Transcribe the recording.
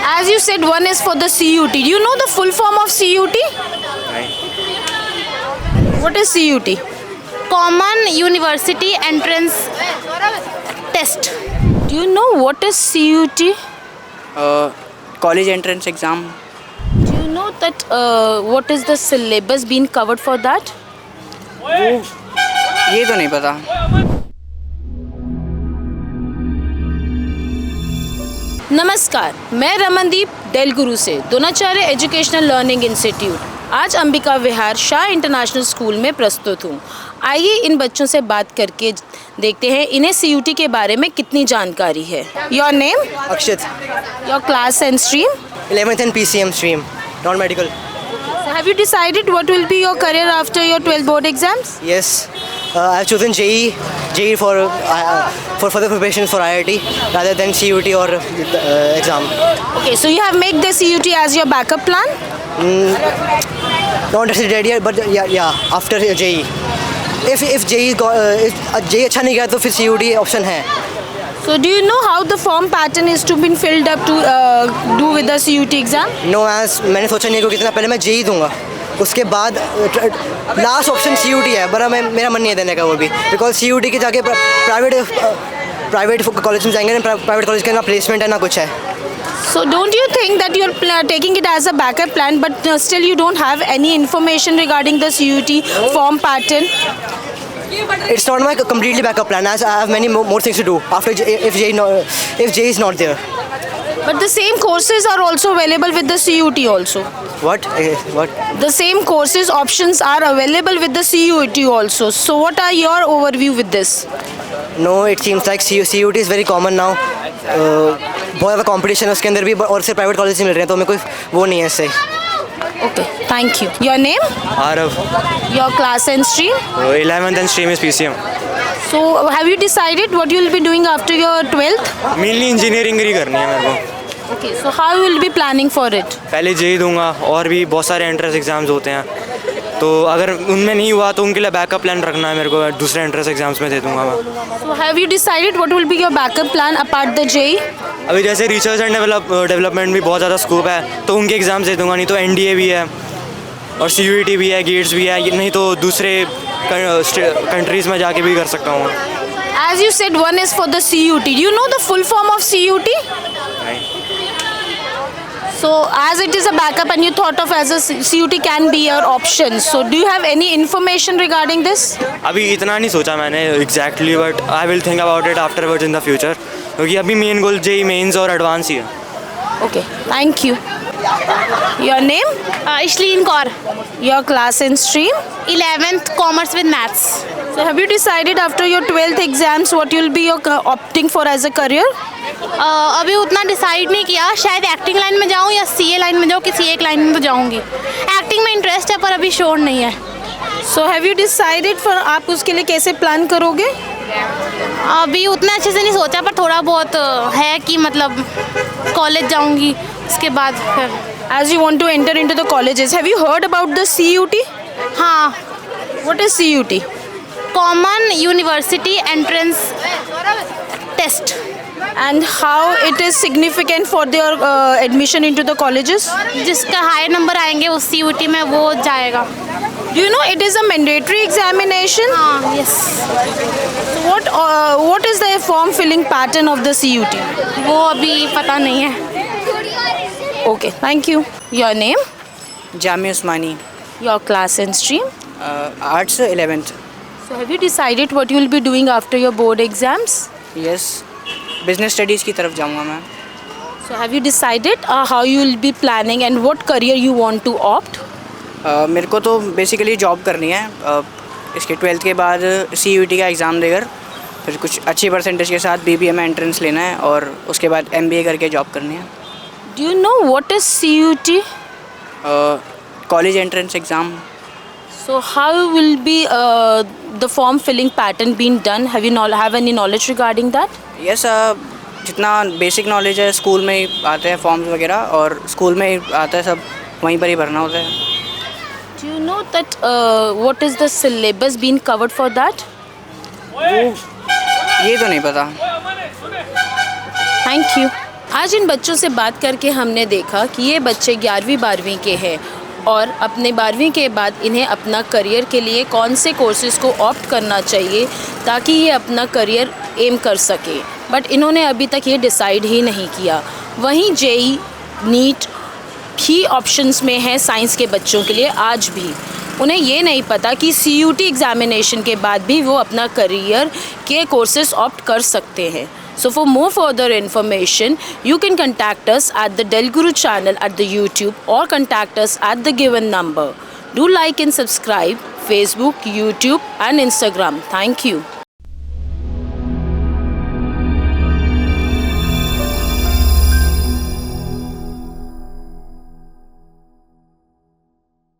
As you said, one is for the CUT. Do you know the full form of CUT? What is CUT? Common University Entrance Test. Do you know what is CUT? College entrance exam. Do you know that what is the syllabus being covered for that? ये तो नहीं पता. नमस्कार, मैं रमनदीप डेलगुरु से Dronacharya educational learning institute आज अंबिका विहार Shah international school में प्रस्तुत हूँ. आइए इन बच्चों से बात करके देखते हैं इन्हें CUT के बारे में कितनी जानकारी है. Your name? Akshit. Your class and stream? 11th and PCM stream, non-medical. Have you decided what will be your career after your 12th board exams? Yes, I've chosen JEE for further preparation for IIT rather than CUT or exam. Okay, so you have made the CUT as your backup plan? Not decided yet, but yeah, after JEE. If JEE अच्छा नहीं गया तो फिर CUT option है. So do you know how the form pattern is to be filled up to do with the CUT exam? No, as मैंने सोचा नहीं क्योंकि इतना पहले मैं JEE दूंगा. उसके बाद लास्ट ऑप्शन CUT है, बड़ा मेरा मन नहीं है देने का वो भी, बिकॉज CUT के जाके प्राइवेट कॉलेज में जाएंगे ना, प्राइवेट कॉलेज का ना प्लेसमेंट है ना कुछ है. So don't you think that you're taking it as a backup plan, but still you don't have any information regarding the CUT form pattern? It's not my completely backup plan as I have many more things to do after if JEE is not there. But the same courses are also available with the CUT also. What? The same courses options are available with the CUT also. So what are your overview with this? No, it seems like CUT is very common now. बहुत ज़्यादा competition है उसके अंदर भी और सिर्फ private college से मिल रहे हैं तो मेरे को वो नहीं है इससे. Okay, thank you. Your name? Arav. Your class and stream? 11th and stream is PCM. So have you decided what you will be doing after your 12th? Mainly engineering ही करनी है मेरे को. Okay, so how you will be planning for it? पहले JEE दूंगा और भी बहुत सारे एंट्रेंस एग्जाम्स होते हैं, तो अगर उनमें नहीं हुआ तो उनके लिए बैकअप प्लान रखना है मेरे को, दूसरे एंट्रेंस एग्जाम्स में दे दूंगा मैं. So have you decided what will be your backup plan apart the JEE? अभी जैसे रिसर्च एंड डेवलपमेंट भी बहुत ज़्यादा स्कोप है तो उनके एग्ज़ाम्स दे दूंगा, नहीं तो NDA भी है और CUT भी है, गेट्स भी है, नहीं तो दूसरे कंट्रीज़ में जाके भी कर सकता हूँ. As you said, one is for the CUT. Do you know the full form of CUT? So as it is a backup and you thought of as a CUT can be your option. So do you have any information regarding this? अभी इतना नहीं सोचा मैंने exactly, but I will think about it afterwards in the future, क्योंकि अभी main goal JEE mains और advance ही है. Okay, thank you. Your name? Ishleen Kaur. Your class and stream? 11th Commerce with Maths. So have you decided after your 12th exams what you'll be your opting for as a career? अभी उतना decide नहीं किया, शायद acting line में जाऊँ या CA line में जाऊँ, किसी एक लाइन में तो जाऊँगी. एक्टिंग में इंटरेस्ट है पर अभी श्योर नहीं है. So have you decided for आप उसके लिए कैसे प्लान करोगे? अभी उतना अच्छे से नहीं सोचा पर थोड़ा बहुत है कि मतलब कॉलेज जाऊँगी उसके बाद फिर. As you want to enter into the colleges, have you heard about the CUT? हाँ. What is CUT? Common University Entrance Test. And how it is significant for their admission into the colleges? जिसका high number आएंगे उस CUT में वो जाएगा. Do you know it is a mandatory examination? हाँ, yes. What is the form filling pattern of the CUT? वो अभी पता नहीं है. Okay, thank you. Your name? Jami Usmani. Your class and stream? Arts 11th. So have you decided what you will be doing after your board exams? Yes, business studies की तरफ जाऊँगा मैं. So have you decided how you will be planning and what career you want to opt? मेरे को तो basically job करनी है. इसके 12th के बाद CUT का एग्ज़ाम देकर फिर कुछ अच्छी परसेंटेज के साथ BBA में एंट्रेंस लेना है और उसके बाद MBA करके जॉब करनी है. Do you know what is CUT? College entrance exam. So how will be the form filling pattern being done? Have you have any knowledge regarding that? Yes, जितना बेसिक नॉलेज है school में ही आते हैं forms वगैरह और school में ही आता है, सब वहीं पर ही भरना होता है. Do you know that what is the syllabus being covered for that? ये तो नहीं पता. Thank you. आज इन बच्चों से बात करके हमने देखा कि ये बच्चे 11वीं 12वीं के हैं और अपने 12वीं के बाद इन्हें अपना करियर के लिए कौन से कोर्सेज़ को ऑप्ट करना चाहिए ताकि ये अपना करियर एम कर सके, बट इन्होंने अभी तक ये डिसाइड ही नहीं किया। वहीं जेई नीट ही ऑप्शंस में है साइंस के बच्चों के लिए। आज भी उन्हें ये नहीं पता कि CUT एग्ज़ामिनेशन के बाद भी वो अपना करियर के कोर्सेज ऑप्ट कर सकते हैं। So for more further information, you can contact us at the Del Guru channel at the YouTube or contact us at the given number. Do like and subscribe Facebook, YouTube and Instagram. Thank you.